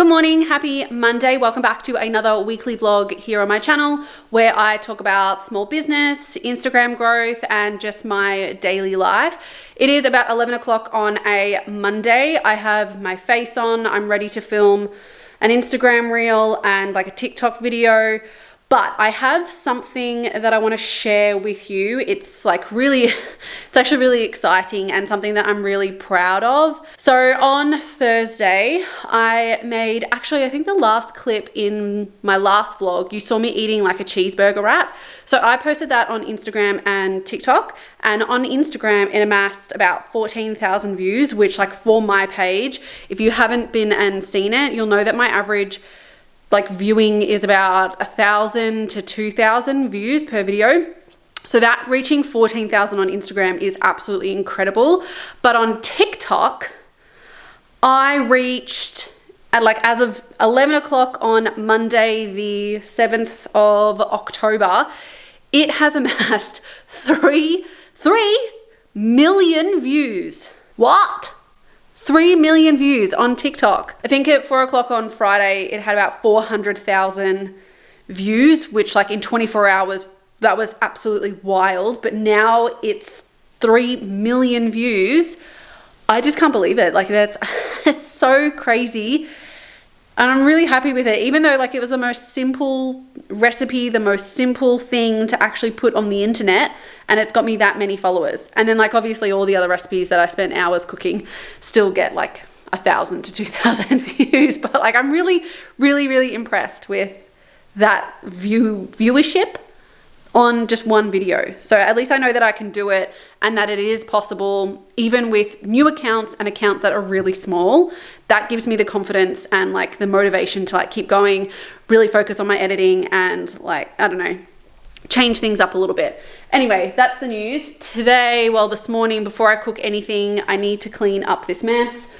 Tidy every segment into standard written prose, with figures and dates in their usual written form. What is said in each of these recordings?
Good morning, happy Monday. Welcome back to another weekly vlog here on my channel where I talk about small business, Instagram growth, and just my daily life. It is about 11 o'clock on a Monday. I have my face on. I'm ready to film an Instagram reel and like a TikTok video. But I have something that I want to share with you. It's actually really exciting and something that I'm really proud of. So on Thursday, I made, I think the last clip in my last vlog, you saw me eating like a cheeseburger wrap. So I posted that on Instagram and TikTok, and on Instagram, it amassed about 14,000 views, which like for my page, if you haven't been and seen it, you'll know that my average viewing is about 1,000 to 2,000 views per video. So that reaching 14,000 on Instagram is absolutely incredible. But on TikTok, I reached as of 11 o'clock on Monday, the 7th of October, it has amassed 3 million views. What? 3 million views on TikTok. I think at 4 o'clock on Friday, it had about 400,000 views, which in 24 hours, that was absolutely wild. But now it's 3 million views. I just can't believe it. It's so crazy. And I'm really happy with it, even though it was the most simple recipe, the most simple thing to actually put on the internet, and it's got me that many followers. And then obviously all the other recipes that I spent hours cooking still get 1,000 to 2,000 views. But I'm really, really, really impressed with that viewership on just one video. So at least I know that I can do it and that it is possible even with new accounts and accounts that are really small. That gives me the confidence and the motivation to keep going, really focus on my editing and I don't know, change things up a little bit. Anyway, that's the news. Today, this morning, before I cook anything, I need to clean up this mess.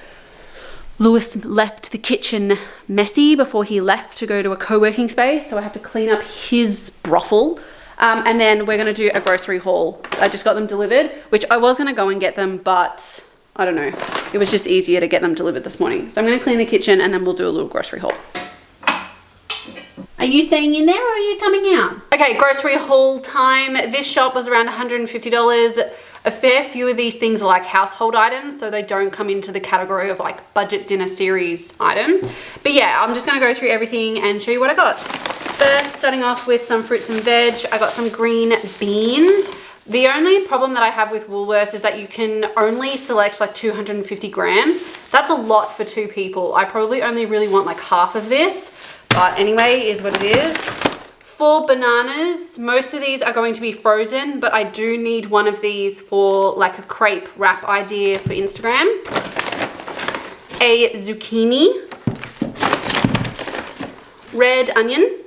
Lewis left the kitchen messy before he left to go to a co-working space, so I have to clean up his brothel. And then we're going to do a grocery haul. I just got them delivered, which I was going to go and get them, but I don't know. It was just easier to get them delivered this morning. So I'm going to clean the kitchen and then we'll do a little grocery haul. Are you staying in there or are you coming out? Okay, grocery haul time. This shop was around $150. A fair few of these things are household items, so they don't come into the category of budget dinner series items. But yeah, I'm just going to go through everything and show you what I got. First, starting off with some fruits and veg, I got some green beans. The only problem that I have with Woolworths is that you can only select 250 grams. That's a lot for 2 people. I probably only really want half of this, but anyway, is what it is. For bananas, most of these are going to be frozen, but I do need one of these for a crepe wrap idea for Instagram. A zucchini, red onion,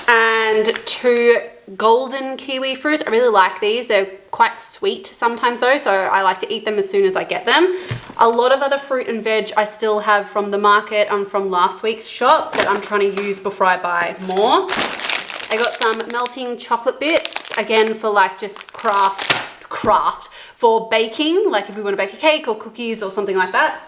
and 2 golden kiwi fruits. I really like these. They're quite sweet sometimes though, so I like to eat them as soon as I get them. A lot of other fruit and veg I still have from the market and from last week's shop that I'm trying to use before I buy more. I got some melting chocolate bits, again for just craft for baking, if we want to bake a cake or cookies or something like that.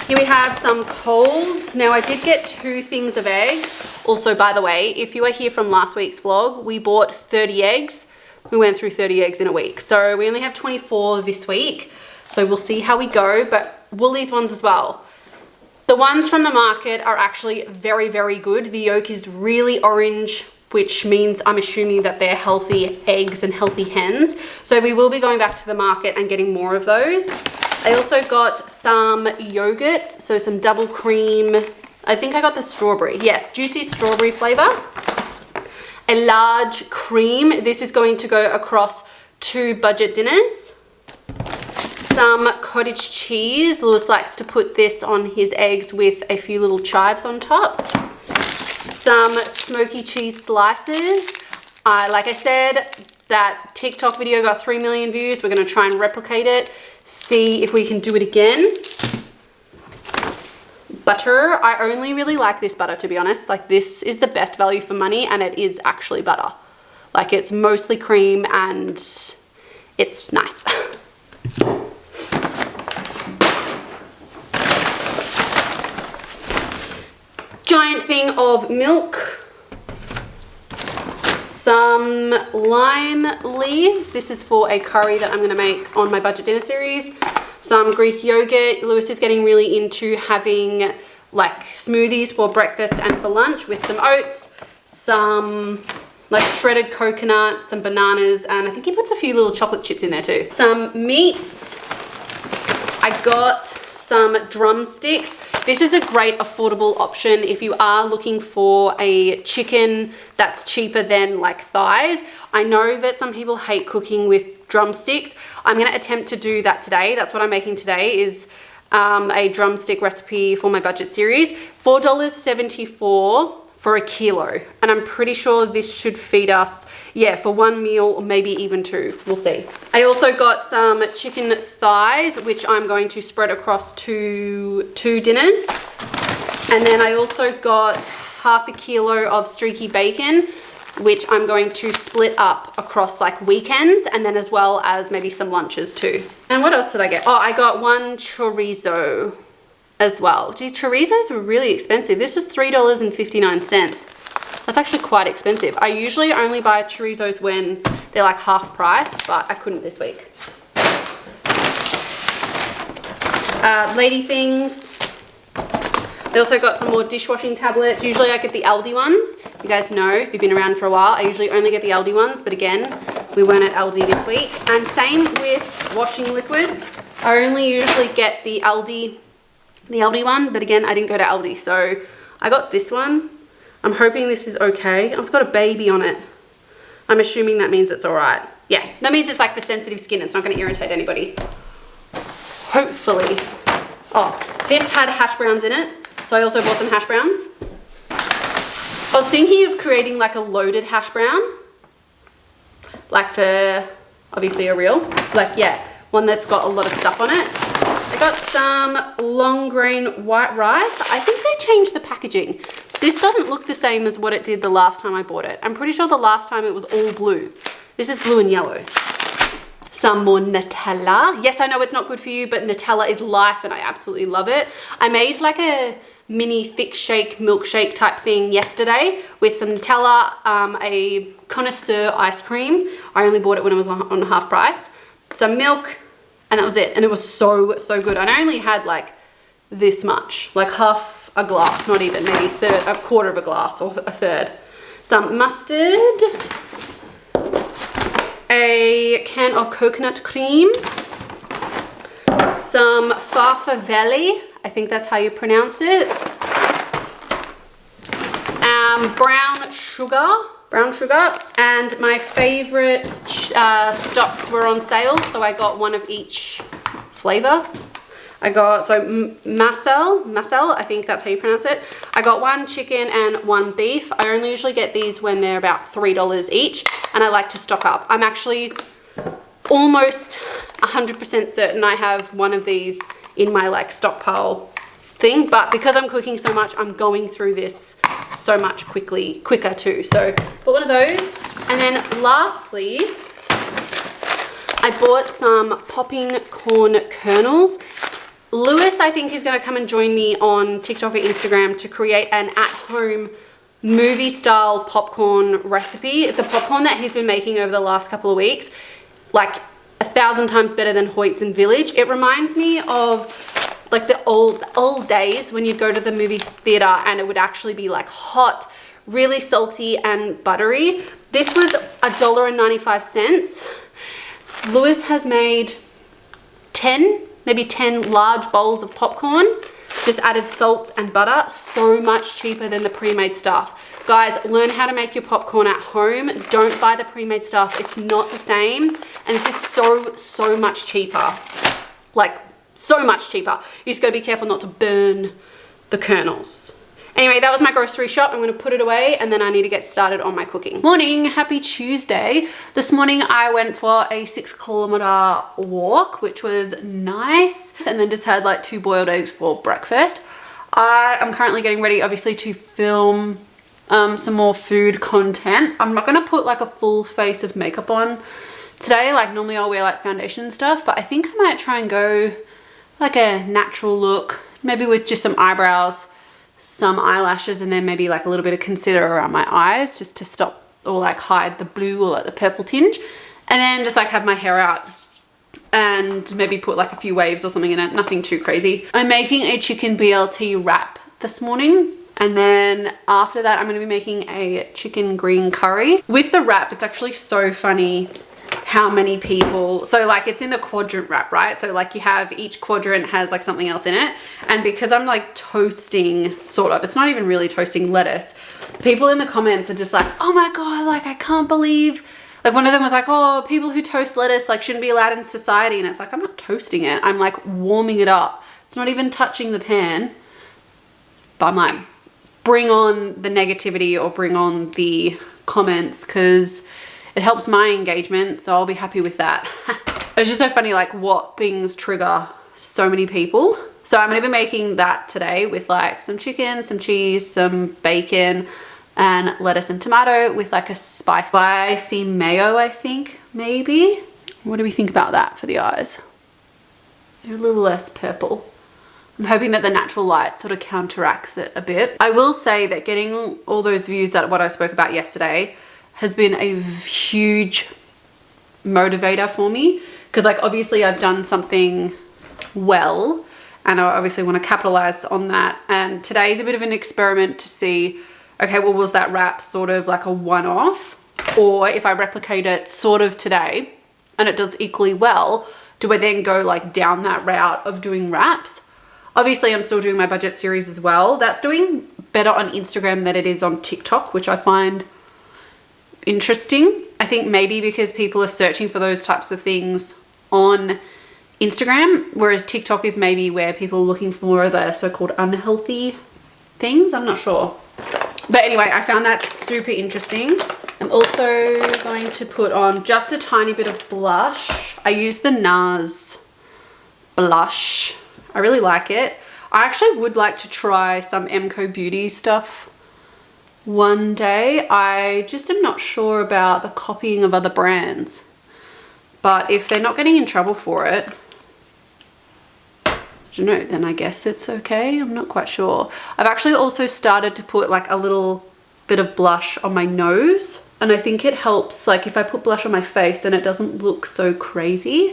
Here we have some colds. Now I did get 2 things of eggs. Also, by the way, if you are here from last week's vlog, we bought 30 eggs. We went through 30 eggs in a week. So we only have 24 this week. So we'll see how we go, but Woolies ones as well. The ones from the market are actually very, very good. The yolk is really orange, which means I'm assuming that they're healthy eggs and healthy hens. So we will be going back to the market and getting more of those. I also got some yogurts, so some double cream. I think I got the strawberry. Yes, juicy strawberry flavor. A large cream. This is going to go across 2 budget dinners. Some cottage cheese. Lewis likes to put this on his eggs with a few little chives on top. Some smoky cheese slices. Like I said, that TikTok video got 3 million views. We're going to try and replicate it. See if we can do it again. Butter. I only really like this butter, to be honest. This is the best value for money, and it is actually butter. It's mostly cream and it's nice. thing of milk, some lime leaves. This is for a curry that I'm gonna make on my budget dinner series. Some Greek yogurt. Lewis is getting really into having like smoothies for breakfast and for lunch with some oats, some like shredded coconut, some bananas, and I think he puts a few little chocolate chips in there too. Some meats. I got some drumsticks. This is a great affordable option if you are looking for a chicken that's cheaper than like thighs. I know that some people hate cooking with drumsticks. I'm gonna attempt to do that today. That's what I'm making today, is a drumstick recipe for my budget series. $4.74 for a kilo. And I'm pretty sure this should feed us, yeah, for one meal or maybe even two. We'll see. I also got some chicken thighs, which I'm going to spread across two dinners. And then I also got half a kilo of streaky bacon, which I'm going to split up across like weekends, and then as well as maybe some lunches too. And what else did I get? Oh, I got one chorizo as well. Geez, chorizos were really expensive. This was $3.59. That's actually quite expensive. I usually only buy chorizos when they're like half price, but I couldn't this week. Lady things. They also got some more dishwashing tablets. Usually I get the Aldi ones. You guys know, if you've been around for a while, I usually only get the Aldi ones, but again, we weren't at Aldi this week. And same with washing liquid. I only usually get the Aldi one, but again, I didn't go to Aldi, so I got this one. I'm hoping this is okay. It's got a baby on it. I'm assuming that means it's all right. Yeah, that means it's like for sensitive skin. It's not gonna irritate anybody. Hopefully. Oh, this had hash browns in it, so I also bought some hash browns. I was thinking of creating like a loaded hash brown, like for obviously a real, like yeah, one that's got a lot of stuff on it. I got some long grain white rice. I think they changed the packaging. This doesn't look the same as what it did the last time I bought it. I'm pretty sure the last time it was all blue. This is blue and yellow. Some more Nutella. Yes, I know it's not good for you, but Nutella is life and I absolutely love it. I made like a mini thick shake milkshake type thing yesterday with some Nutella, a connoisseur ice cream. I only bought it when it was on half price. Some milk, and that was it. And it was so good. And I only had like this much, like half a glass, not even, maybe a quarter of a glass or a third. Some mustard, a can of coconut cream, some farfalle, I think that's how you pronounce it, brown sugar, and my favorite stocks were on sale, so I got one of each flavor. I got, so Marcel, I think that's how you pronounce it. I got one chicken and one beef. I only usually get these when they're about $3 each, and I like to stock up. I'm actually almost 100% certain I have one of these in my like stockpile thing, but because I'm cooking so much, I'm going through this so much quicker too. So bought one of those. And then lastly, I bought some popping corn kernels. Lewis, I think, is going to come and join me on TikTok or Instagram to create an at-home movie style popcorn recipe. The popcorn that he's been making over the last couple of weeks, like 1,000 times better than Hoyt's and Village. It reminds me of like the old days when you'd go to the movie theater and it would actually be like hot, really salty and buttery. This was $1.95. Lewis has made 10 large bowls of popcorn, just added salt and butter. So much cheaper than the pre-made stuff. Guys, learn how to make your popcorn at home. Don't buy the pre-made stuff. It's not the same. And this is so much cheaper. Like, so much cheaper. You just gotta be careful not to burn the kernels. Anyway, that was my grocery shop. I'm gonna put it away and then I need to get started on my cooking. Morning, happy Tuesday. This morning I went for a 6-kilometer walk, which was nice. And then just had like 2 boiled eggs for breakfast. I am currently getting ready, obviously, to film some more food content. I'm not gonna put like a full face of makeup on today. Like normally I'll wear like foundation and stuff, but I think I might try and go like a natural look, maybe with just some eyebrows, some eyelashes, and then maybe like a little bit of concealer around my eyes just to stop or like hide the blue or like the purple tinge. And then just like have my hair out and maybe put like a few waves or something in it. Nothing too crazy. I'm making a chicken BLT wrap this morning. And then after that, I'm going to be making a chicken green curry. With the wrap, it's actually so funny how many people, so like it's in the quadrant wrap, right? So like you have each quadrant has like something else in it. And because I'm like toasting, sort of, it's not even really toasting lettuce. People in the comments are just like, oh my God, like I can't believe, like one of them was like, oh, people who toast lettuce like shouldn't be allowed in society. And it's like, I'm not toasting it. I'm like warming it up. It's not even touching the pan. But I'm like, bring on the negativity or bring on the comments because it helps my engagement. So I'll be happy with that. It's just so funny like what things trigger so many people. So I'm going to be making that today with like some chicken, some cheese, some bacon, and lettuce and tomato with like a spicy mayo, I think, maybe. What do we think about that for the eyes? They're a little less purple. I'm hoping that the natural light sort of counteracts it a bit. I will say that getting all those views, that what I spoke about yesterday, has been a huge motivator for me. Because like obviously I've done something well and I obviously want to capitalize on that. And today is a bit of an experiment to see, okay, well, was that wrap sort of like a one-off? Or if I replicate it sort of today and it does equally well, do I then go like down that route of doing wraps? Obviously, I'm still doing my budget series as well. That's doing better on Instagram than it is on TikTok, which I find interesting. I think maybe because people are searching for those types of things on Instagram, whereas TikTok is maybe where people are looking for more of the so-called unhealthy things. I'm not sure. But anyway, I found that super interesting. I'm also going to put on just a tiny bit of blush. I use the NARS blush. I really like it. I actually would like to try some MCO Beauty stuff one day. I just am not sure about the copying of other brands. But if they're not getting in trouble for it, I don't know, then I guess it's okay. I'm not quite sure. I've actually also started to put like a little bit of blush on my nose. And I think it helps, like if I put blush on my face, then it doesn't look so crazy.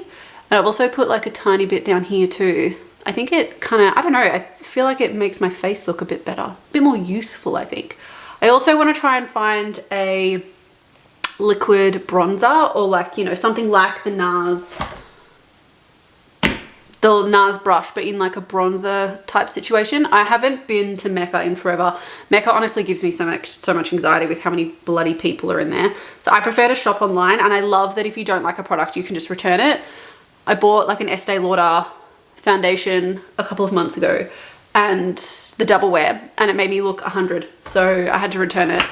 And I've also put like a tiny bit down here too. I think it kind of, I don't know, I feel like it makes my face look a bit better. A bit more youthful, I think. I also want to try and find a liquid bronzer or like, you know, something like the NARS brush, but in like a bronzer type situation. I haven't been to Mecca in forever. Mecca honestly gives me so much anxiety with how many bloody people are in there. So I prefer to shop online, and I love that if you don't like a product, you can just return it. I bought like an Estee Lauder foundation a couple of months ago and the double wear, and it made me look 100, so I had to return it.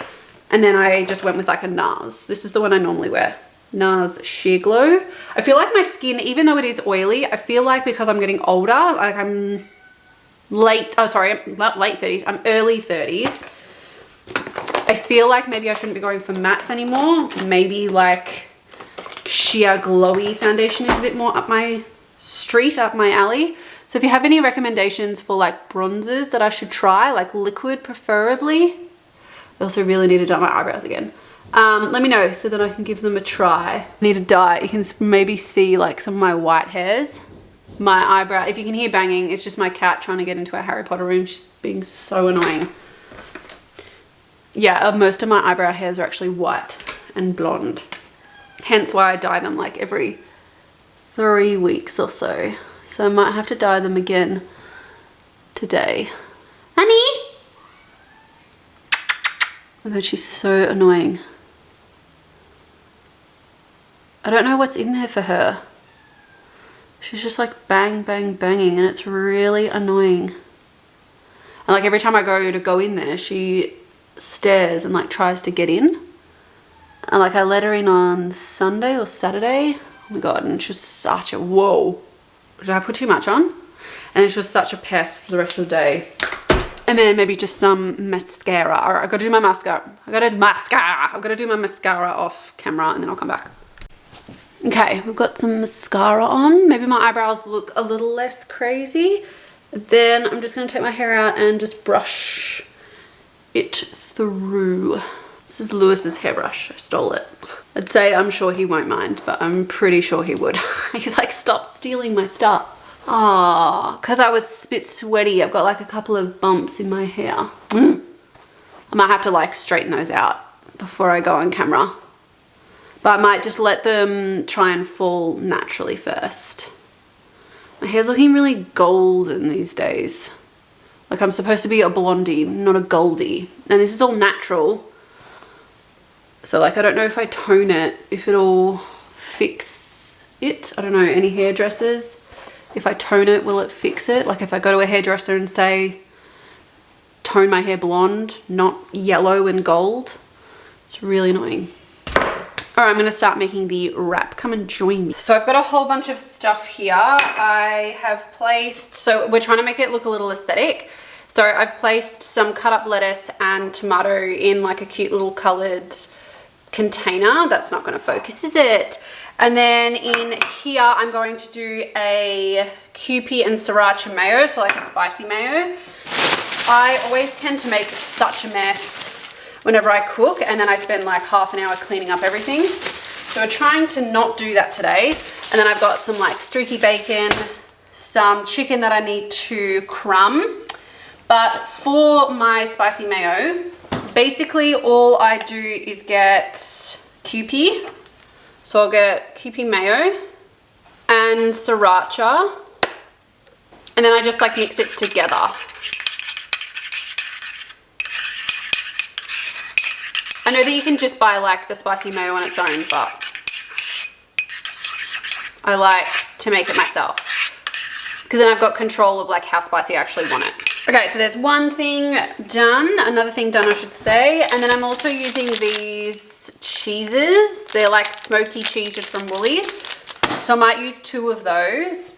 And then I just went with like a NARS. This is the one I normally wear, NARS Sheer Glow. I feel like my skin, even though it is oily, I feel like because I'm getting older, like I'm late, oh sorry, I'm not late 30s, I'm early 30s. I feel like maybe I shouldn't be going for mattes anymore. Maybe like sheer glowy foundation is a bit more up my street, up my alley. So if you have any recommendations for like bronzers that I should try, like liquid preferably. I also really need to dye my eyebrows again. Let me know so that I can give them a try. I need to dye. You can maybe see like some of my white hairs. My eyebrow, if you can hear banging, it's just my cat trying to get into our Harry Potter room. She's being so annoying. Yeah, most of my eyebrow hairs are actually white and blonde. Hence why I dye them like every 3 weeks or so. So I might have to dye them again today. Honey! Oh God, she's so annoying. I don't know what's in there for her. She's just like bang, bang, banging, and it's really annoying. And like every time I go in there, she stares and like tries to get in. And like I let her in on Sunday or Saturday. Oh my God, and she was such a, whoa. Did I put too much on? And she was such a pest for the rest of the day. And then maybe just some mascara. All right, I gotta do my mascara. I gotta do my mascara off camera and then I'll come back. Okay, we've got some mascara on. Maybe my eyebrows look a little less crazy. Then I'm just gonna take my hair out and just brush it through. This is Lewis's hairbrush. I stole it. I'd say I'm sure he won't mind, but I'm pretty sure he would. He's like, stop stealing my stuff. Ah, because I was a bit sweaty. I've got like a couple of bumps in my hair. I might have to like straighten those out before I go on camera. But I might just let them try and fall naturally first. My hair's looking really golden these days. Like I'm supposed to be a blondie, not a goldie. And this is all natural. So like, I don't know if I tone it, if it'll fix it. I don't know, any hairdressers. If I tone it, will it fix it? Like if I go to a hairdresser and say, tone my hair blonde, not yellow and gold. It's really annoying. All right, I'm gonna start making the wrap. Come and join me. So I've got a whole bunch of stuff here. I have placed, so we're trying to make it look a little aesthetic. So I've placed some cut up lettuce and tomato in like a cute little colored container. That's not gonna focus, is it? And then in here, I'm going to do a Kewpie and Sriracha mayo, so like a spicy mayo. I always tend to make such a mess whenever I cook, and then I spend like half an hour cleaning up everything. So we're trying to not do that today. And then I've got some like streaky bacon, some chicken that I need to crumb. But for my spicy mayo, basically all I do is get Kewpie. So I'll get Kewpie mayo and Sriracha. And then I just like mix it together. I know that you can just buy like the spicy mayo on its own, but I like to make it myself because then I've got control of like how spicy I actually want it. Okay, so there's one thing done, another thing done I should say, and then I'm also using these cheeses. They're like smoky cheeses from Woolies, so I might use 2 of those.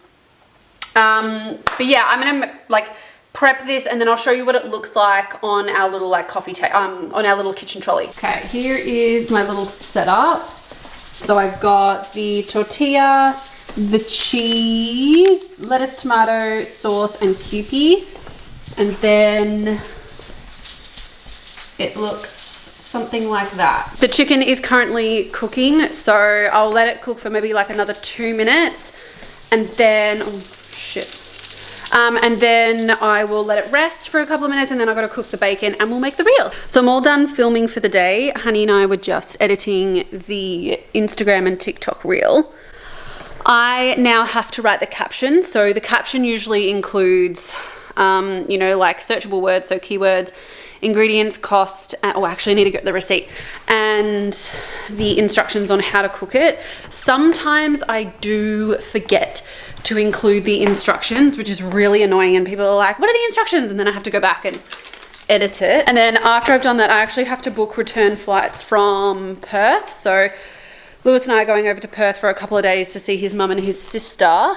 But yeah, I'm gonna like prep this and then I'll show you what it looks like on our little like coffee table, on our little kitchen trolley. Okay, here is my little setup. So I've got the tortilla, the cheese, lettuce, tomato, sauce, and Kewpie. And then it looks something like that. The chicken is currently cooking, so I'll let it cook for maybe like another 2 minutes. And then, oh shit. And then I will let it rest for a couple of minutes and then I've got to cook the bacon and we'll make the reel. So I'm all done filming for the day. Honey and I were just editing the Instagram and TikTok reel. I now have to write the caption. So the caption usually includes, you know, like searchable words, so keywords, ingredients, cost, oh, actually I need to get the receipt, and the instructions on how to cook it. Sometimes I do forget to include the instructions, which is really annoying, and people are like, what are the instructions? And then I have to go back and edit it. And then after I've done that, I actually have to book return flights from Perth. So Lewis and I are going over to Perth for a couple of days to see his mum and his sister.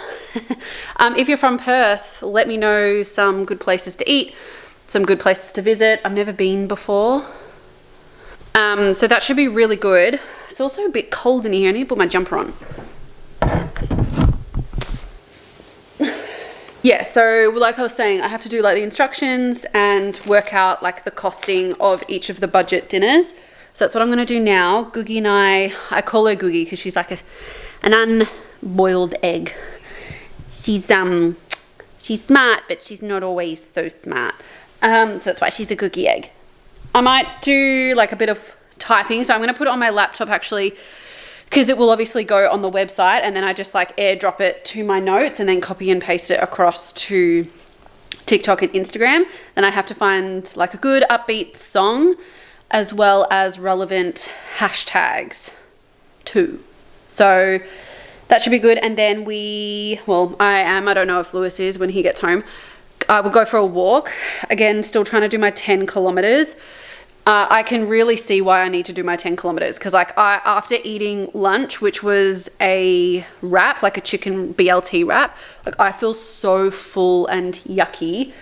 If you're from Perth, let me know some good places to eat, some good places to visit. I've never been before. So that should be really good. It's also a bit cold in here. I need to put my jumper on. Yeah, so like I was saying, I have to do like the instructions and work out like the costing of each of the budget dinners. So that's what I'm gonna do now. Googie and I call her Googie because she's like an unboiled egg. She's smart, but she's not always so smart. So that's why she's a Googie egg. I might do like a bit of typing. So I'm gonna put it on my laptop actually, because it will obviously go on the website, and then I just like airdrop it to my notes and then copy and paste it across to TikTok and Instagram. Then I have to find like a good upbeat song as well as relevant hashtags too. So that should be good. And then I don't know if Lewis is when he gets home. I will go for a walk. Again, still trying to do my 10 kilometers. I can really see why I need to do my 10 kilometers because like after eating lunch, which was a wrap, like a chicken BLT wrap, like I feel so full and yucky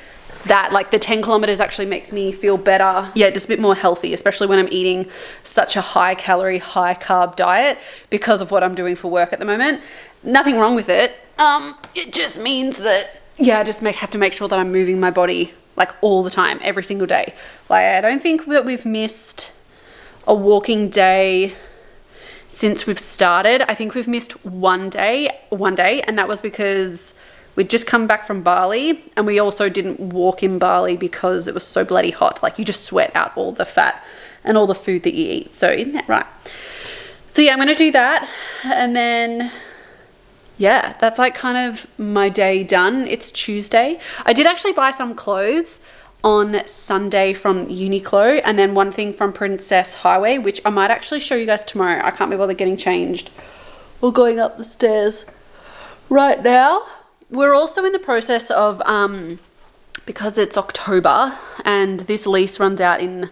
that like the 10 kilometers actually makes me feel better. Yeah, just a bit more healthy, especially when I'm eating such a high calorie, high carb diet because of what I'm doing for work at the moment. Nothing wrong with it. It just means that yeah, I just have to make sure that I'm moving my body like all the time, every single day. Like I don't think that we've missed a walking day since we've started. I think we've missed one day, and that was because we'd just come back from Bali, and we also didn't walk in Bali because it was so bloody hot. Like you just sweat out all the fat and all the food that you eat. So isn't that right? So yeah, I'm gonna do that, and then yeah, that's like kind of my day done. It's Tuesday. I did actually buy some clothes on Sunday from Uniqlo, and then one thing from Princess Highway, which I might actually show you guys tomorrow. I can't be bothered getting changed or going up the stairs right now. We're also in the process of, because it's October and this lease runs out in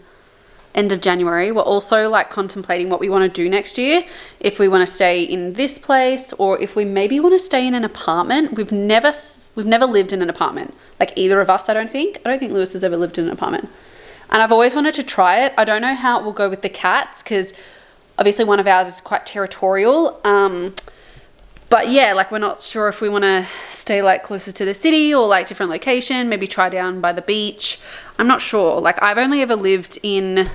end of January, we're also like contemplating what we want to do next year. If we want to stay in this place, or if we maybe want to stay in an apartment. We've never lived in an apartment, like either of us. I don't think Lewis has ever lived in an apartment, and I've always wanted to try it. I don't know how it will go with the cats, because obviously one of ours is quite territorial, but yeah, like we're not sure if we want to stay like closer to the city or like different location, maybe try down by the beach. I'm not sure. Like I've only ever lived in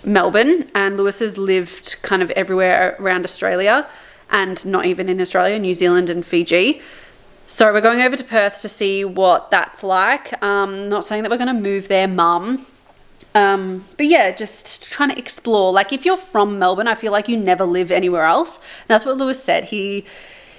Melbourne, and Lewis has lived kind of everywhere around Australia, and not even in Australia, New Zealand and Fiji. So we're going over to Perth to see what that's like. Not saying that we're going to move there, mum. But yeah, just trying to explore. Like if you're from Melbourne, I feel like you never live anywhere else. And that's what Lewis said.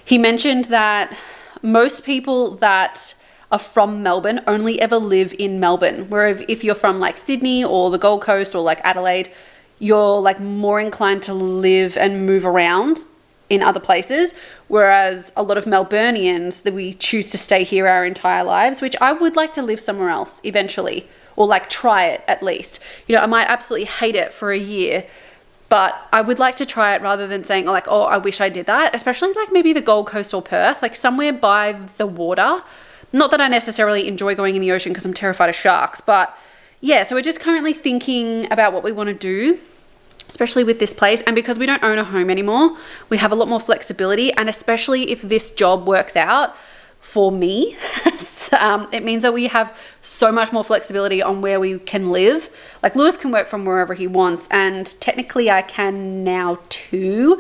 He mentioned that most people that are from Melbourne only ever live in Melbourne. Whereas if you're from like Sydney or the Gold Coast or like Adelaide, you're like more inclined to live and move around in other places. Whereas a lot of Melburnians, that we choose to stay here our entire lives, which I would like to live somewhere else eventually, or like try it at least. You know, I might absolutely hate it for a year, but I would like to try it rather than saying like, oh, I wish I did that. Especially like maybe the Gold Coast or Perth, like somewhere by the water. Not that I necessarily enjoy going in the ocean because I'm terrified of sharks, but yeah, so we're just currently thinking about what we want to do, especially with this place. And because we don't own a home anymore, we have a lot more flexibility. And especially if this job works out for me, it means that we have so much more flexibility on where we can live. Like Lewis can work from wherever he wants, and technically I can now too.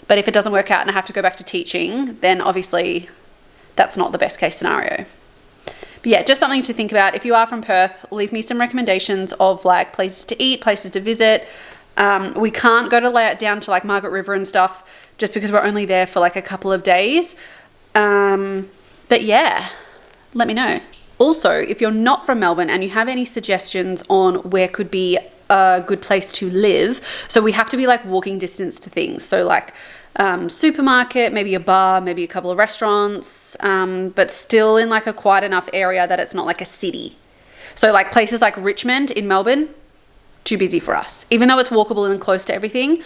But if it doesn't work out and I have to go back to teaching, then obviously that's not the best case scenario. But yeah, just something to think about. If you are from Perth, leave me some recommendations of like places to eat, places to visit. We can't go down to like Margaret River and stuff just because we're only there for like a couple of days. But yeah, let me know. Also, if you're not from Melbourne and you have any suggestions on where could be a good place to live, so we have to be like walking distance to things. So like supermarket, maybe a bar, maybe a couple of restaurants, but still in like a quiet enough area that it's not like a city. So like places like Richmond in Melbourne, too busy for us. Even though it's walkable and close to everything,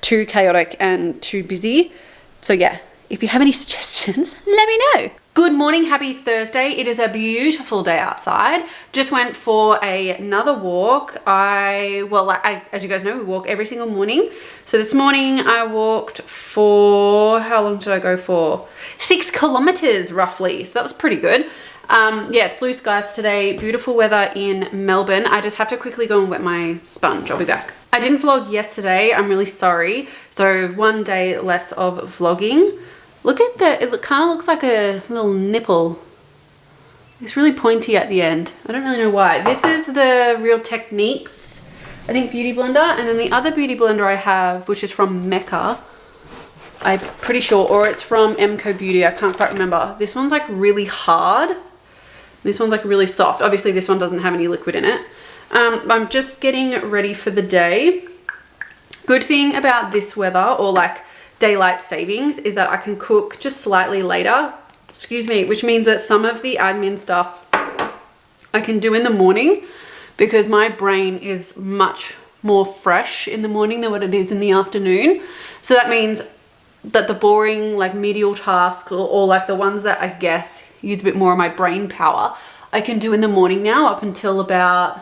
too chaotic and too busy. So yeah, if you have any suggestions, let me know. Good morning, happy Thursday. It is a beautiful day outside. Just went for another walk. As you guys know, we walk every single morning. So this morning I walked for, how long did I go for? 6 kilometers roughly. So that was pretty good. Yeah, it's blue skies today, beautiful weather in Melbourne. I just have to quickly go and wet my sponge. I'll be back. I didn't vlog yesterday. I'm really sorry. So one day less of vlogging. Look at that. It kind of looks like a little nipple. It's really pointy at the end. I don't really know why. This is the Real Techniques, I think, beauty blender. And then the other beauty blender I have, which is from Mecca, I'm pretty sure, or it's from Emco Beauty. I can't quite remember. This one's like really hard. This one's like really soft. Obviously this one doesn't have any liquid in it. I'm just getting ready for the day. Good thing about this weather, or like daylight savings, is that I can cook just slightly later, which means that some of the admin stuff I can do in the morning, because my brain is much more fresh in the morning than what it is in the afternoon. So that means that the boring like medial tasks, or like the ones that I guess use a bit more of my brain power, I can do in the morning now up until about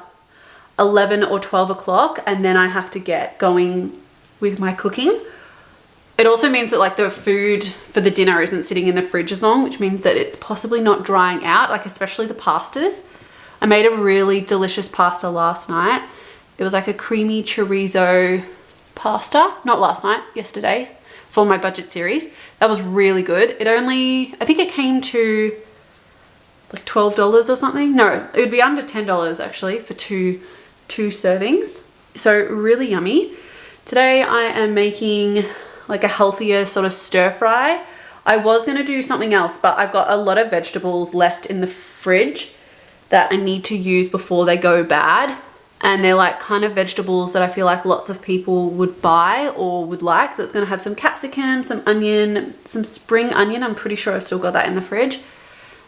11 or 12 o'clock, and then I have to get going with my cooking. It also means that like the food for the dinner isn't sitting in the fridge as long, which means that it's possibly not drying out, like especially the pastas. I made a really delicious pasta last night. It was like a creamy chorizo pasta, not last night, yesterday, for my budget series. That was really good. It only, I think it came to like $12 or something. No, it would be under $10 actually for two servings. So really yummy. Today I am making like a healthier sort of stir fry. I was gonna do something else, but I've got a lot of vegetables left in the fridge that I need to use before they go bad. And they're like kind of vegetables that I feel like lots of people would buy or would like. So it's gonna have some capsicum, some onion, some spring onion. I'm pretty sure I've still got that in the fridge.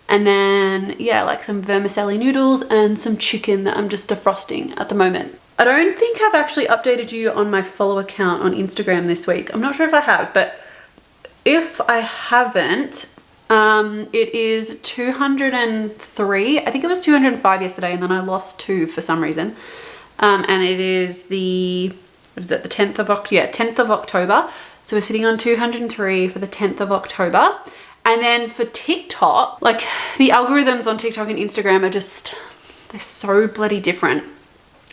And then, yeah, like some vermicelli noodles and some chicken that I'm just defrosting at the moment. I don't think I've actually updated you on my follow account on Instagram this week. I'm not sure if I have, but if I haven't, it is 203. I think it was 205 yesterday, and then I lost 2 for some reason. And it is the, what is it, the 10th of October? Yeah, 10th of October. So we're sitting on 203 for the 10th of October. And then for TikTok, like the algorithms on TikTok and Instagram are just, they're so bloody different.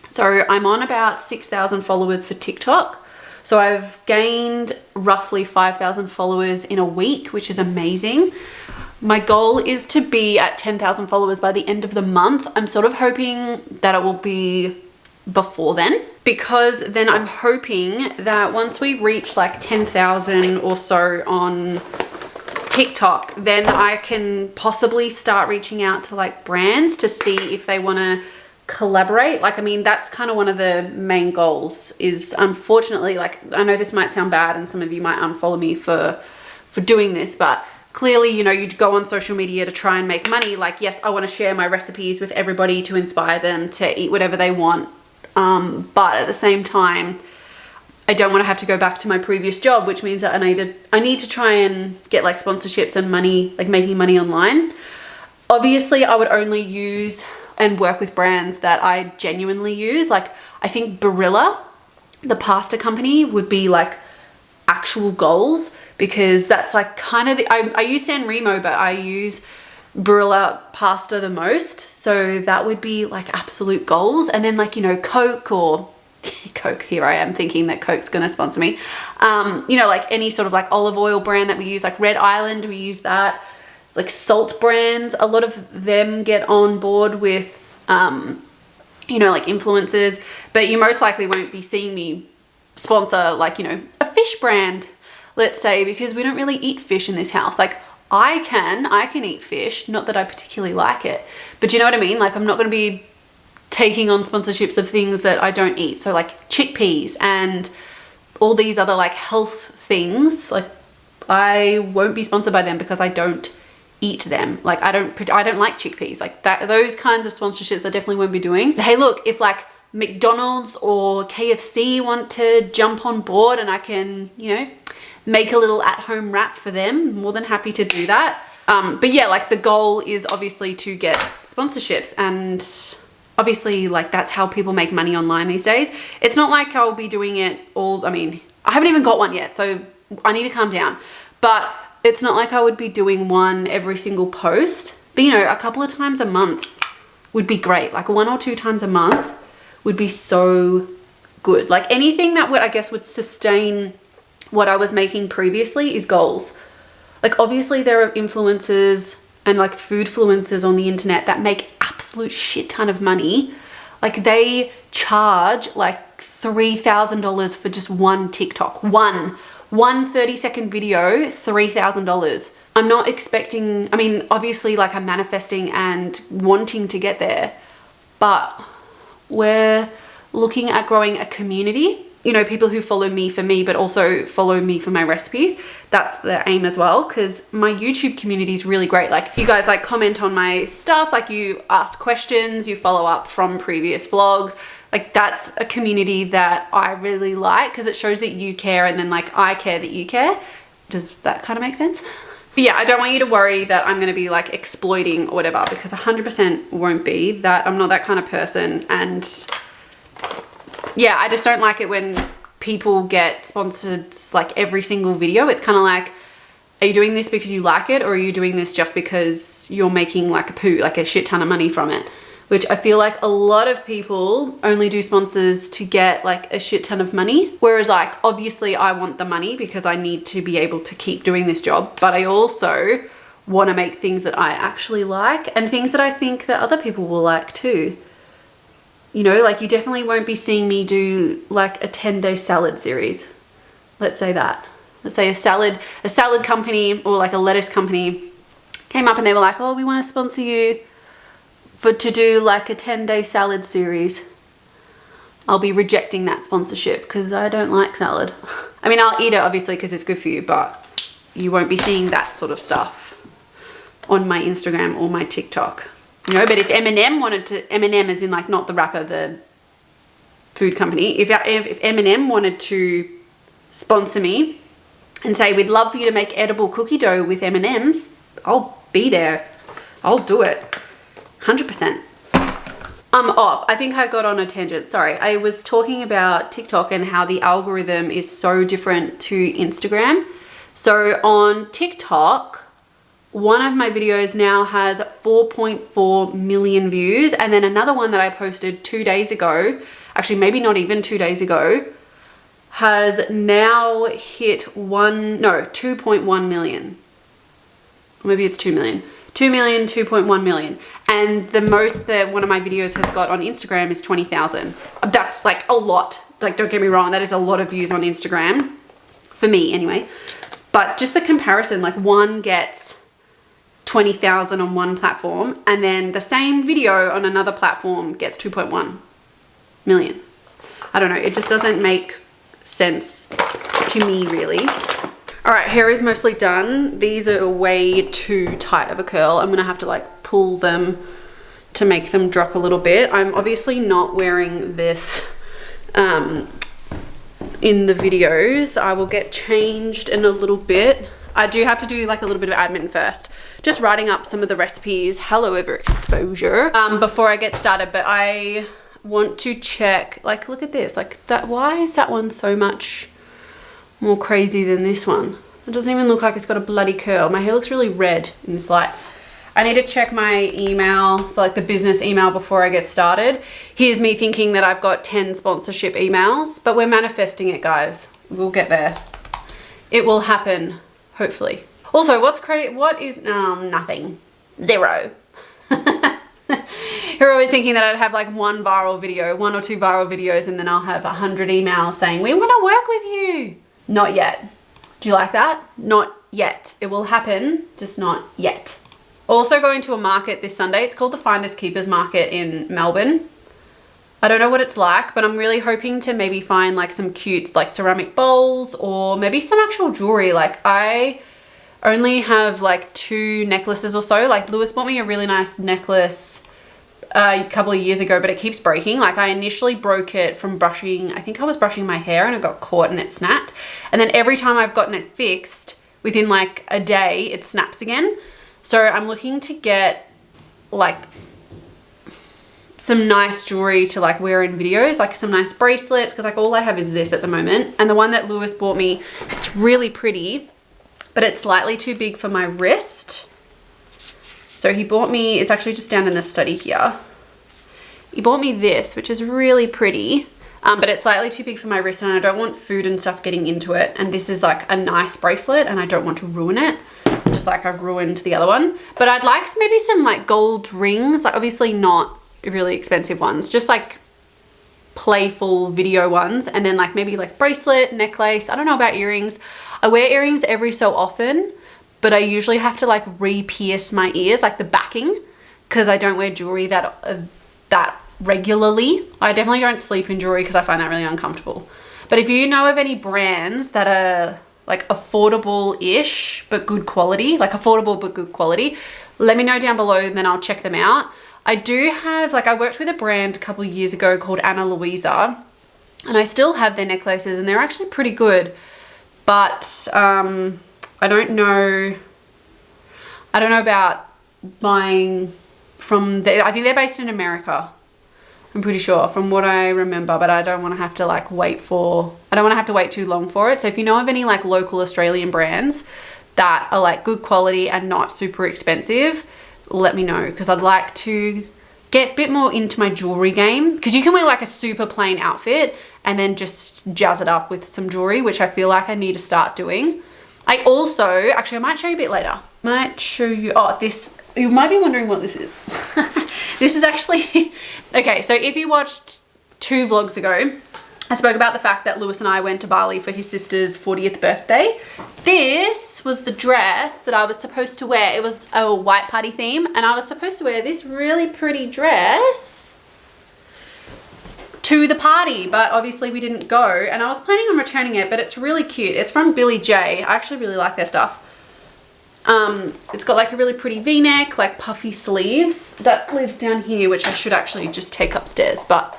So I'm on about 6,000 followers for TikTok. So I've gained roughly 5,000 followers in a week, which is amazing. My goal is to be at 10,000 followers by the end of the month. I'm sort of hoping that it will be before then, because then I'm hoping that once we reach like 10,000 or so on TikTok, then I can possibly start reaching out to like brands to see if they want to collaborate. Like, I mean, that's kind of one of the main goals is, unfortunately, like, I know this might sound bad and some of you might unfollow me for doing this, but clearly, you know, you go on social media to try and make money. Like, yes, I want to share my recipes with everybody to inspire them to eat whatever they want. But at the same time, I don't want to have to go back to my previous job, which means that I need to try and get like sponsorships and money, like making money online. Obviously, I would only use and work with brands that I genuinely use. Like, I think Barilla, the pasta company, would be like actual goals, because that's like kind of the, I use San Remo, but I use Barilla pasta the most. So that would be like absolute goals. And then like, you know, Coke or Coke, here I am thinking that Coke's gonna sponsor me. You know, like any sort of like olive oil brand that we use, like Red Island, we use that. Like salt brands, a lot of them get on board with, you know, like influencers, but you most likely won't be seeing me sponsor like, you know, a fish brand, let's say, because we don't really eat fish in this house. Like I can eat fish, not that I particularly like it, but you know what I mean? Like I'm not going to be taking on sponsorships of things that I don't eat. So like chickpeas and all these other like health things, like I won't be sponsored by them because I don't eat them. Like I don't like chickpeas, like that. Those kinds of sponsorships I definitely won't be doing. But hey, look, if like McDonald's or KFC want to jump on board and I can, you know, make a little at-home wrap for them, more than happy to do that. But yeah, like the goal is obviously to get sponsorships, and obviously like that's how people make money online these days. It's not like I'll be doing it all, I mean, I haven't even got one yet, so I need to calm down. But it's not like I would be doing one every single post, but you know, a couple of times a month would be great. Like 1 or 2 times a month would be so good. Like anything that would, I guess, would sustain what I was making previously is goals. Like obviously there are influencers and like food influencers on the internet that make absolute shit ton of money. Like they charge like $3,000 for just one TikTok, one 30-second video, $3,000. I'm not expecting, I mean, obviously like I'm manifesting and wanting to get there, but we're looking at growing a community, you know, people who follow me for me, but also follow me for my recipes. That's the aim as well, because my YouTube community is really great. Like you guys like comment on my stuff, like you ask questions, you follow up from previous vlogs. Like that's a community that I really like, because it shows that you care, and then like I care that you care. Does that kind of make sense? But yeah, I don't want you to worry that I'm going to be like exploiting or whatever, because 100% won't be that. I'm not that kind of person. And yeah, I just don't like it when people get sponsored like every single video. It's kind of like, are you doing this because you like it, or are you doing this just because you're making like a shit ton of money from it? Which I feel like a lot of people only do sponsors to get like a shit ton of money. Whereas like, obviously I want the money because I need to be able to keep doing this job, but I also want to make things that I actually like and things that I think that other people will like too. You know, like you definitely won't be seeing me do like a 10-day salad series. Let's say that. Let's say a salad company or like a lettuce company came up and they were like, oh, we want to sponsor you to do like a 10-day salad series. I'll be rejecting that sponsorship because I don't like salad. I mean, I'll eat it obviously because it's good for you, but you won't be seeing that sort of stuff on my Instagram or my TikTok. You know, but if M&M wanted to, M&M as in like not the rapper, the food company, if M&M wanted to sponsor me and say, we'd love for you to make edible cookie dough with M&Ms, I'll be there. I'll do it. 100%. I think I got on a tangent. Sorry. I was talking about TikTok and how the algorithm is so different to Instagram. So on TikTok, one of my videos now has 4.4 million views. And then another one that I posted 2 days ago, actually maybe not even 2 days ago, has now hit 2.1 million. Maybe it's 2 million. 2 million, 2.1 million. And the most that one of my videos has got on Instagram is 20,000. That's like a lot. Like, don't get me wrong, that is a lot of views on Instagram. For me, anyway. But just the comparison, like one gets 20,000 on one platform and then the same video on another platform gets 2.1 million. I don't know, it just doesn't make sense to me really. All right, hair is mostly done. These are way too tight of a curl. I'm gonna have to like pull them to make them drop a little bit. I'm obviously not wearing this in the videos. I will get changed in a little bit. I do have to do like a little bit of admin first. Just writing up some of the recipes. Hello, overexposure. Before I get started, but I want to check, like, look at this, like that. Why is that one so much more crazy than this one? It doesn't even look like it's got a bloody curl. My hair looks really red in this light. I need to check my email, so like the business email before I get started. Here's me thinking that I've got 10 sponsorship emails, but we're manifesting it, guys. We'll get there. It will happen, hopefully. Also, what is, nothing. Zero. You're always thinking that I'd have like one or two viral videos, and then I'll have 100 emails saying, we want to work with you. Not yet. Do you like that? Not yet. It will happen, just not yet. Also going to a market this Sunday. It's called the Finders Keepers Market in Melbourne. I don't know what it's like, but I'm really hoping to maybe find like some cute like ceramic bowls or maybe some actual jewelry. Like I only have like 2 necklaces or so. Like Lewis bought me a really nice necklace a couple of years ago, but it keeps breaking. Like I initially broke it from brushing, I think I was brushing my hair and it got caught and it snapped. And then every time I've gotten it fixed, within like a day, it snaps again. So I'm looking to get like some nice jewelry to like wear in videos, like some nice bracelets, because like all I have is this at the moment. And the one that Lewis bought me, it's really pretty, but it's slightly too big for my wrist. So he bought me, it's actually just down in the study here. He bought me this, which is really pretty, but it's slightly too big for my wrist and I don't want food and stuff getting into it. And this is like a nice bracelet and I don't want to ruin it, just like I've ruined the other one. But I'd like maybe some like gold rings, like obviously not really expensive ones, just like playful video ones. And then like maybe like bracelet, necklace. I don't know about earrings. I wear earrings every so often, but I usually have to like re-pierce my ears, like the backing, because I don't wear jewelry that regularly. I definitely don't sleep in jewelry because I find that really uncomfortable. But if you know of any brands that are like affordable-ish but good quality, like affordable but good quality, let me know down below and then I'll check them out. I do have, like I worked with a brand a couple of years ago called Luisa, and I still have their necklaces and they're actually pretty good. But I don't know about buying from I think they're based in America. I'm pretty sure from what I remember, but I don't want to have to like wait too long for it. So if you know of any like local Australian brands that are like good quality and not super expensive, let me know, because I'd like to get a bit more into my jewelry game, because you can wear like a super plain outfit and then just jazz it up with some jewelry, which I feel like I need to start doing. I also, actually I might show you a bit later. Might show you, oh, this, you might be wondering what this is. This is actually, okay, so if you watched 2 vlogs ago, I spoke about the fact that Lewis and I went to Bali for his sister's 40th birthday. This was the dress that I was supposed to wear. It was a white party theme, and I was supposed to wear this really pretty dress to the party, but obviously we didn't go, and I was planning on returning it, but it's really cute. It's from Billy J. I actually really like their stuff. It's got like a really pretty v-neck, like puffy sleeves that lives down here, which I should actually just take upstairs, but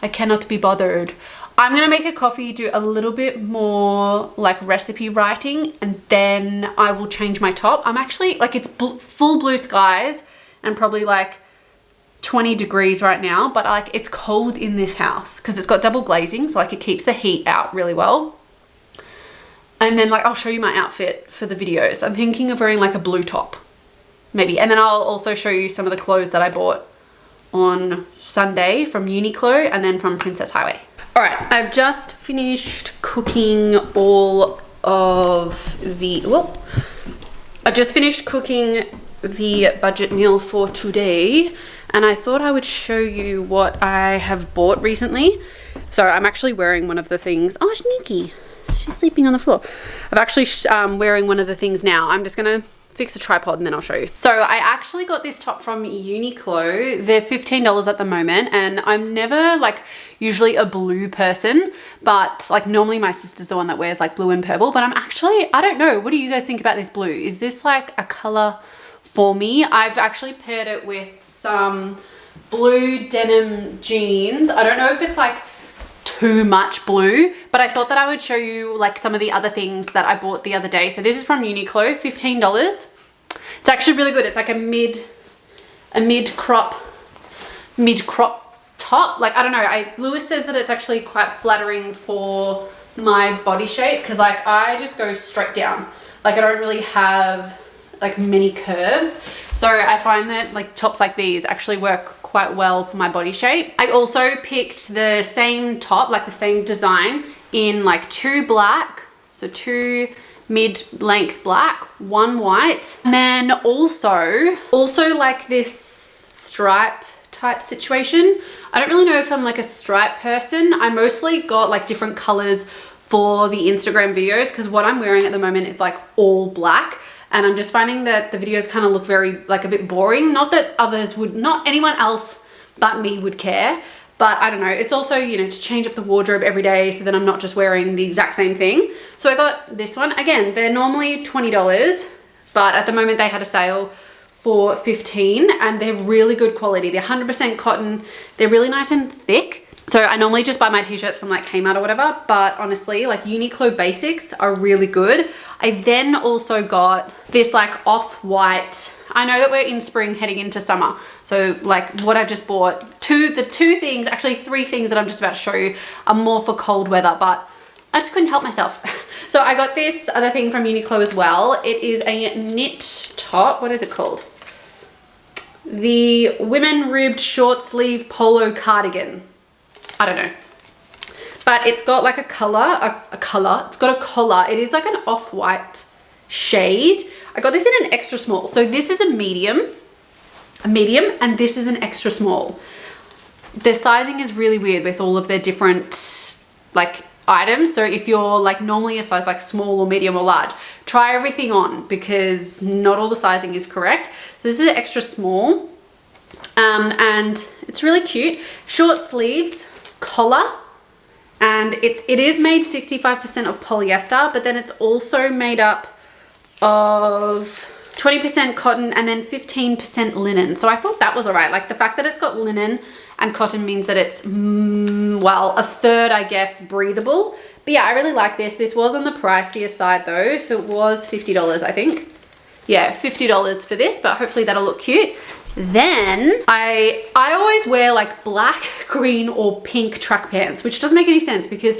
I cannot be bothered. I'm gonna make a coffee, do a little bit more like recipe writing, and then I will change my top. I'm actually like, it's full blue skies and probably like 20 degrees right now, but like it's cold in this house because it's got double glazing, so like it keeps the heat out really well. And then like I'll show you my outfit for the videos. I'm thinking of wearing like a blue top maybe, and then I'll also show you some of the clothes that I bought on Sunday from Uniqlo and then from Princess Highway. All right, I've just finished cooking all of the, I've just finished cooking the budget meal for today, and I thought I would show you what I have bought recently. So I'm actually wearing one of the things, oh, it's Nikki. She's sleeping on the floor. I'm actually wearing one of the things now. I'm just gonna fix a tripod and then I'll show you. So I actually got this top from Uniqlo. They're $15 at the moment, and I'm never like usually a blue person, but like normally my sister's the one that wears like blue and purple, but I'm actually, I don't know, what do you guys think about this blue? Is this like a color for me? I've actually paired it with some blue denim jeans. I don't know if it's like too much blue, but I thought that I would show you like some of the other things that I bought the other day. So this is from Uniqlo, $15. It's actually really good. It's like a mid crop top. Like, I don't know, Lewis says that it's actually quite flattering for my body shape, because like I just go straight down. Like I don't really have like many curves. So I find that like tops like these actually work quite well for my body shape. I also picked the same top, like the same design, in like 2 black, so 2 mid-length black, 1 white, and then also like this stripe type situation. I don't really know if I'm like a stripe person. I mostly got like different colors for the Instagram videos, because what I'm wearing at the moment is like all black, and I'm just finding that the videos kind of look very like a bit boring. Not that others would, not anyone else but me would care, but I don't know. It's also, you know, to change up the wardrobe every day so that I'm not just wearing the exact same thing. So I got this one. Again, they're normally $20, but at the moment they had a sale for $15, and they're really good quality. They're 100% cotton. They're really nice and thick. So I normally just buy my t-shirts from like Kmart or whatever, but honestly, like Uniqlo basics are really good. I then also got this like off-white, I know that we're in spring heading into summer, so like what I've just bought, the two things, actually 3 things that I'm just about to show you are more for cold weather, but I just couldn't help myself. So I got this other thing from Uniqlo as well. It is a knit top. What is it called? The Women Ribbed Short Sleeve Polo Cardigan. I don't know. But it's got like a color, it's got a collar. It is like an off-white shade. I got this in an extra small. So this is a medium, and this is an extra small. The sizing is really weird with all of their different like items. So if you're like normally a size like small or medium or large, try everything on, because not all the sizing is correct. So this is an extra small, and it's really cute. Short sleeves, collar, and it is made 65% of polyester, but then it's also made up of 20% cotton and then 15% linen. So I thought that was all right. Like the fact that it's got linen and cotton means that it's, well, a third, I guess, breathable. But yeah, I really like this. This was on the pricier side though. So it was $50, I think. Yeah, $50 for this, but hopefully that'll look cute. Then I always wear like black green or pink track pants, which doesn't make any sense because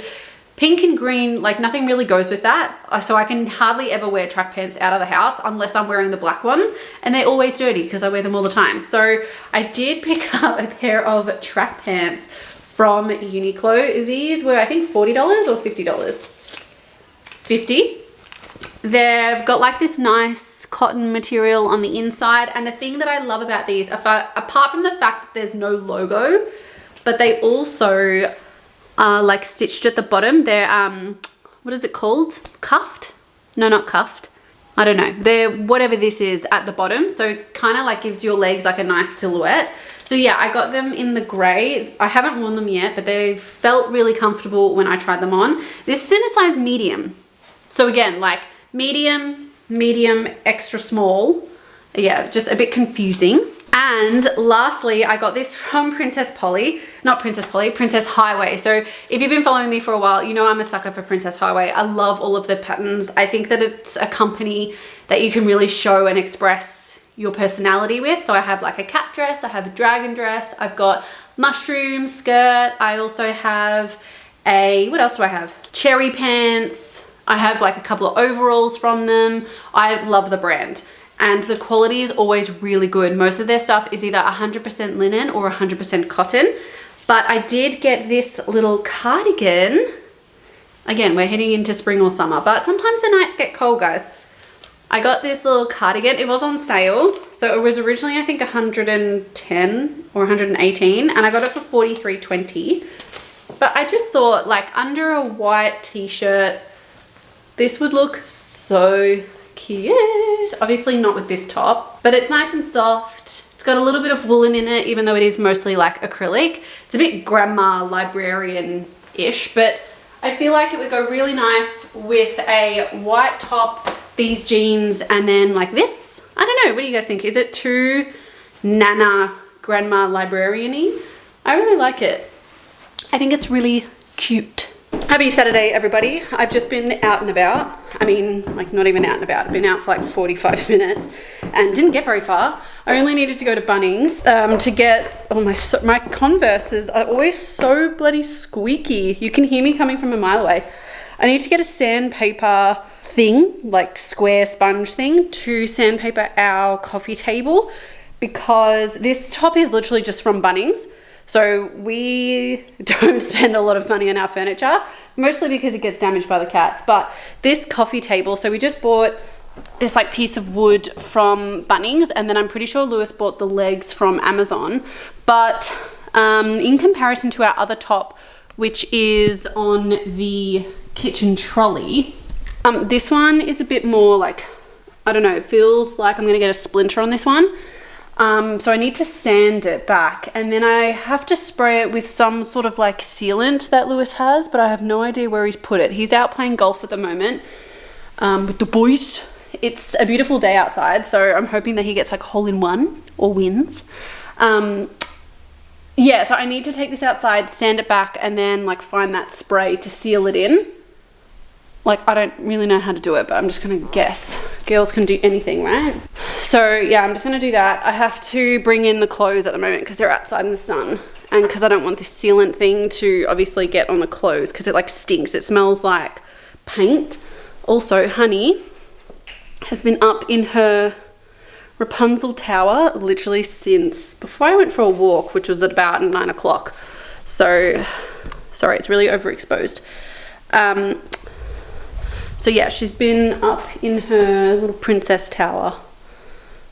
pink and green, like nothing really goes with that. So I can hardly ever wear track pants out of the house unless I'm wearing the black ones, and they're always dirty because I wear them all the time. So I did pick up a pair of track pants from Uniqlo. These were, I think, $40 or $50. 50. They've got like this nice cotton material on the inside, and the thing that I love about these, apart from the fact that there's no logo, but they also are like stitched at the bottom. They're what is it called? Cuffed? No, not cuffed. I don't know. They're whatever this is at the bottom, so kind of like gives your legs like a nice silhouette. So yeah, I got them in the grey. I haven't worn them yet, but they felt really comfortable when I tried them on. This is in a size medium. So again, like medium, extra small. Yeah, just a bit confusing. And lastly, I got this from Princess Highway. So if you've been following me for a while, you know I'm a sucker for Princess Highway. I love all of the patterns. I think that it's a company that you can really show and express your personality with. So I have like a cat dress, I have a dragon dress, I've got mushroom skirt. I also have what else do I have? Cherry pants. I have like a couple of overalls from them. I love the brand. And the quality is always really good. Most of their stuff is either 100% linen or 100% cotton. But I did get this little cardigan. Again, we're heading into spring or summer, but sometimes the nights get cold, guys. I got this little cardigan. It was on sale. So it was originally, I think, 110 or 118, and I got it for $43.20. But I just thought, like, under a white t-shirt, this would look so cute. Obviously not with this top, but it's nice and soft. It's got a little bit of woolen in it, even though it is mostly like acrylic. It's a bit grandma librarian-ish, but I feel like it would go really nice with a white top, these jeans, and then like this. I don't know, what do you guys think? Is it too nana grandma librarian-y? I really like it. I think it's really cute. Happy Saturday, everybody. I've just been out and about. I mean, like not even out and about. I've been out for like 45 minutes and didn't get very far. I only needed to go to Bunnings to get, oh my Converses are always so bloody squeaky. You can hear me coming from a mile away. I need to get a sandpaper thing, like square sponge thing, to sandpaper our coffee table because this top is literally just from Bunnings. So we don't spend a lot of money on our furniture, mostly because it gets damaged by the cats. But this coffee table, so we just bought this like piece of wood from Bunnings, and then I'm pretty sure Lewis bought the legs from Amazon. But in comparison to our other top, which is on the kitchen trolley, this one is a bit more like, I don't know, it feels like I'm gonna get a splinter on this one. So I need to sand it back, and then I have to spray it with some sort of like sealant that Lewis has, but I have no idea where he's put it. He's out playing golf at the moment with the boys. It's a beautiful day outside, so I'm hoping that he gets like hole-in-one or wins. Yeah, so I need to take this outside, sand it back, and then like find that spray to seal it in. Like, I don't really know how to do it, but I'm just gonna guess. Girls can do anything, right? So yeah, I'm just gonna do that. I have to bring in the clothes at the moment because they're outside in the sun, and because I don't want this sealant thing to obviously get on the clothes because it like stinks. It smells like paint. Also, Honey has been up in her Rapunzel tower literally since before I went for a walk, which was at about 9 o'clock. So, sorry, it's really overexposed. So yeah, she's been up in her little princess tower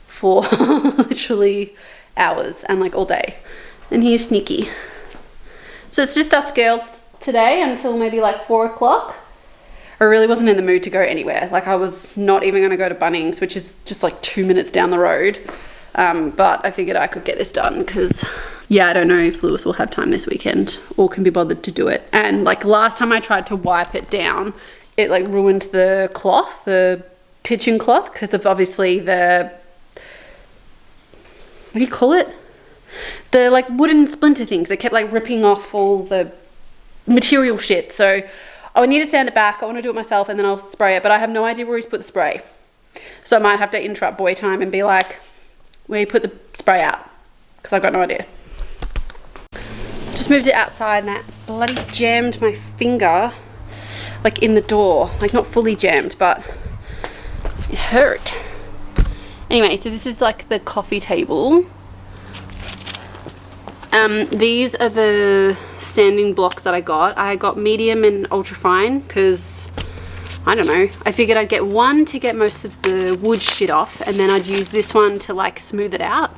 for literally hours and like all day. And here's Sneaky. So it's just us girls today until maybe like 4 o'clock. I really wasn't in the mood to go anywhere. Like I was not even gonna go to Bunnings, which is just like 2 minutes down the road. But I figured I could get this done because yeah, I don't know if Lewis will have time this weekend or can be bothered to do it. And like last time I tried to wipe it down, it like ruined the cloth, the kitchen cloth, because of obviously the, what do you call it? The like wooden splinter things. It kept like ripping off all the material shit. So I need to sand it back. I want to do it myself and then I'll spray it, but I have no idea where he's put the spray. So I might have to interrupt boy time and be like, where you put the spray out? Because I've got no idea. Just just moved it outside and I bloody jammed my finger like in the door. Like not fully jammed, but it hurt. Anyway, so this is like the coffee table. These are the sanding blocks that I got. I got medium and ultra fine because, I don't know, I figured I'd get one to get most of the wood shit off and then I'd use this one to like smooth it out.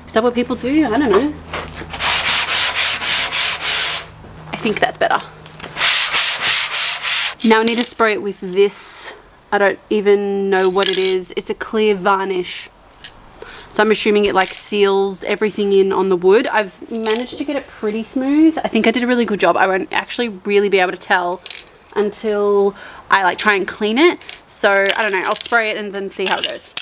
Is that what people do? I don't know. I think that's better. Now I need to spray it with this. I don't even know what it is. It's a clear varnish. So I'm assuming it like seals everything in on the wood. I've managed to get it pretty smooth. I think I did a really good job. I won't actually really be able to tell until I like try and clean it. So I don't know, I'll spray it and then see how it goes.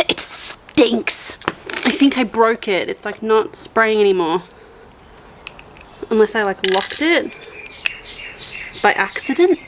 It stinks. I think I broke it. It's like not spraying anymore. Unless I like locked it by accident.